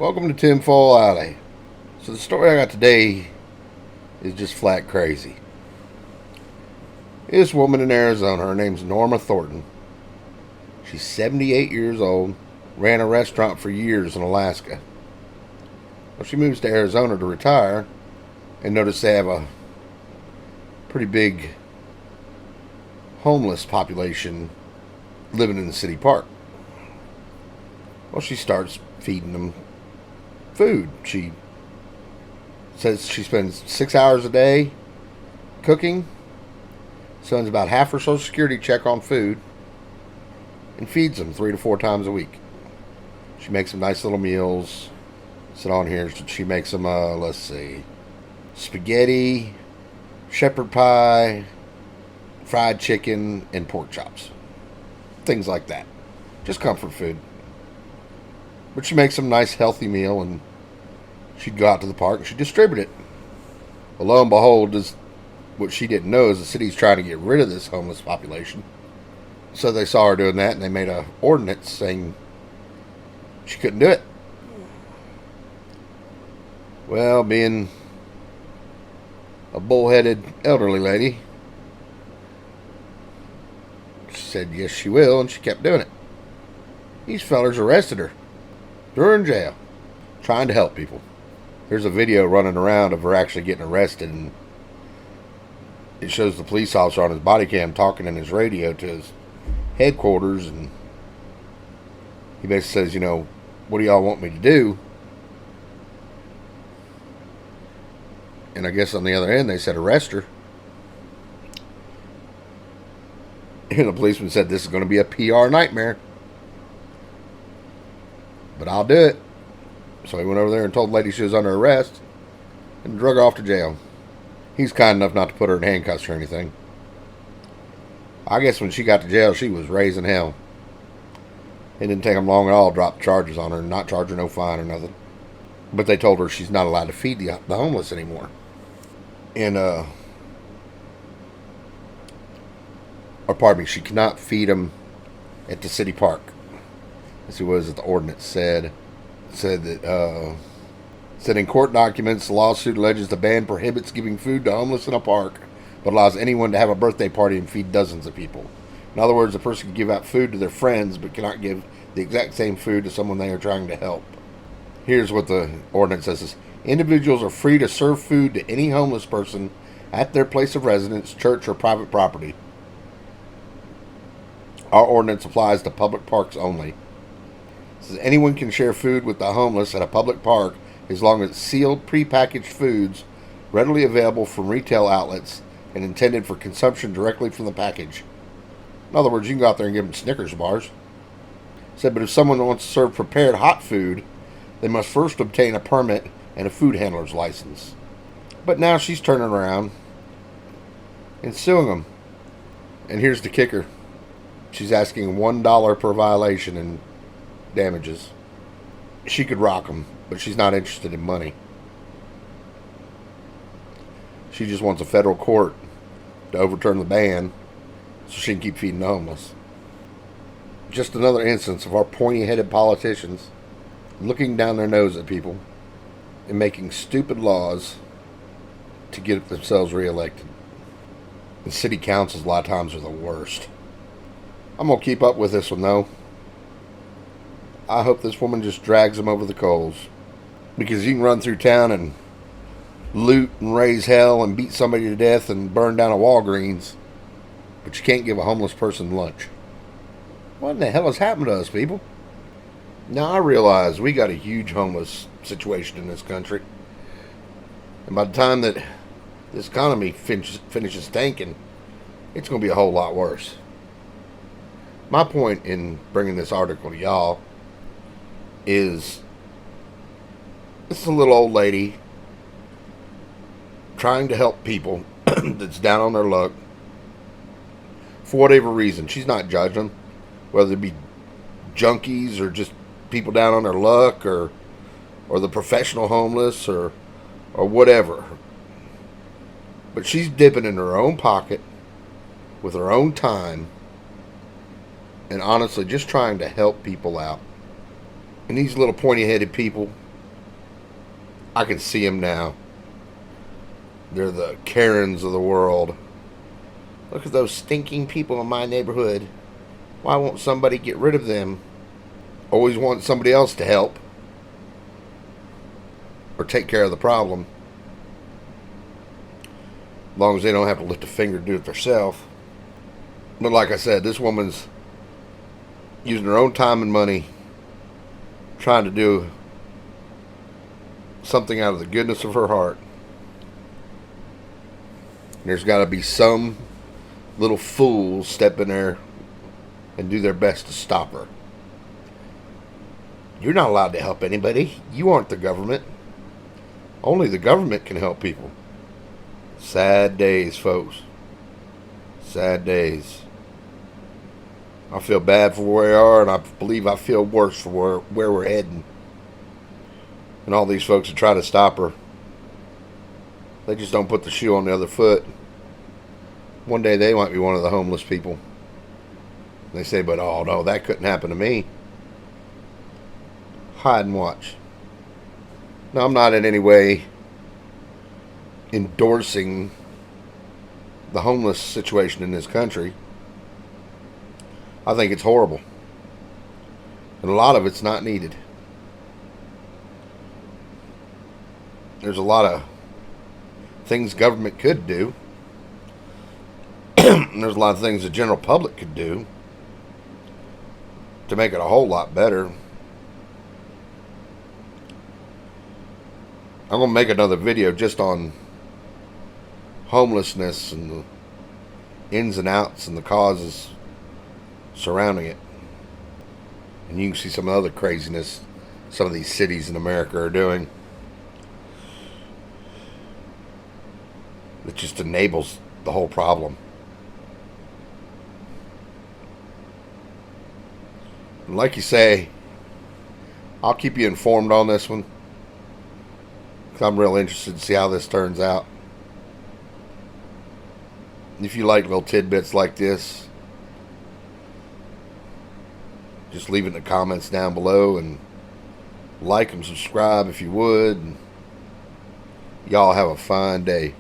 Welcome to Tinfoil Alley. So the story I got today is just flat crazy. This woman in Arizona, her name's Norma Thornton. She's 78 years old, ran a restaurant for years in Alaska. Well, she moves to Arizona to retire and noticed they have a pretty big homeless population living in the city park. Well, she starts feeding them food. She says she spends 6 hours a day cooking, spends about half her Social Security check on food, and feeds them 3 to 4 times a week. She makes some nice little meals. Sit on here. She makes them, let's see, spaghetti, shepherd pie, fried chicken, and pork chops. Things like that. Just comfort food. But she makes some nice healthy meal, and she'd go out to the park and she'd distribute it. Well, lo and behold, what she didn't know is the city's trying to get rid of this homeless population. So they saw her doing that, and they made an ordinance saying she couldn't do it. Well, being a bullheaded elderly lady, she said yes she will, and she kept doing it. These fellers arrested her. Threw her in jail, trying to help people. There's a video running around of her actually getting arrested, and it shows the police officer on his body cam talking in his radio to his headquarters, and he basically says, what do y'all want me to do? And I guess on the other end they said arrest her. And the policeman said this is going to be a PR nightmare, but I'll do it. So he went over there and told the lady she was under arrest and drug her off to jail. He's kind enough not to put her in handcuffs or anything. I guess when she got to jail, she was raising hell. It didn't take them long at all to drop charges on her and not charge her no fine or nothing. But they told her she's not allowed to feed the homeless anymore. And, she cannot feed them at the city park. Let's see, what is it the ordinance said? It said that, said in court documents, the lawsuit alleges the ban prohibits giving food to homeless in a park, but allows anyone to have a birthday party and feed dozens of people. In other words, a person can give out food to their friends, but cannot give the exact same food to someone they are trying to help. Here's what the ordinance says. Individuals are free to serve food to any homeless person at their place of residence, church, or private property. Our ordinance applies to public parks only. It says anyone can share food with the homeless at a public park as long as it's sealed, prepackaged foods readily available from retail outlets and intended for consumption directly from the package. In other words, you can go out there and give them Snickers bars. It said, but if someone wants to serve prepared hot food, they must first obtain a permit and a food handler's license. But now she's turning around and suing them. And here's the kicker. She's asking $1 per violation in damages. She could rock them, but she's not interested in money. She just wants a federal court to overturn the ban so she can keep feeding the homeless. Just another instance of our pointy-headed politicians looking down their nose at people and making stupid laws to get themselves reelected. And city councils a lot of times are the worst. I'm going to keep up with this one, though. I hope this woman just drags them over the coals. Because you can run through town and loot and raise hell and beat somebody to death and burn down a Walgreens, but you can't give a homeless person lunch. What in the hell has happened to us, people? Now, I realize we got a huge homeless situation in this country. And by the time that this economy finishes tanking, it's going to be a whole lot worse. My point in bringing this article to y'all is this is a little old lady trying to help people that's down on their luck for whatever reason. She's not judging them, whether it be junkies or just people down on their luck or the professional homeless or whatever. But she's dipping in her own pocket with her own time and honestly just trying to help people out. And these little pointy-headed people I can see them now. They're the Karens of the world. Look at those stinking people in my neighborhood. Why won't somebody get rid of them? Always want somebody else to help or take care of the problem. As long as they don't have to lift a finger to do it themselves. But like I said, this woman's using her own time and money trying to do something out of the goodness of her heart. There's got to be some little fools step in there and do their best to stop her. You're not allowed to help anybody. You aren't the government. Only the government can help people. Sad days, folks. Sad days. I feel bad for where we are, and I believe I feel worse for where we're heading. And all these folks that try to stop her, they just don't put the shoe on the other foot. One day they might be one of the homeless people. They say, but oh no, that couldn't happen to me. Hide and watch. Now, I'm not in any way endorsing the homeless situation in this country. I think it's horrible. And a lot of it's not needed. There's a lot of things government could do. There's a lot of things the general public could do to make it a whole lot better. I'm going to make another video just on homelessness and the ins and outs and the causes surrounding it. And you can see some other craziness some of these cities in America are doing. It just enables the whole problem. And like you say, I'll keep you informed on this one, because I'm real interested to see how this turns out. If you like little tidbits like this, just leave it in the comments down below, and like and subscribe if you would. And y'all have a fine day.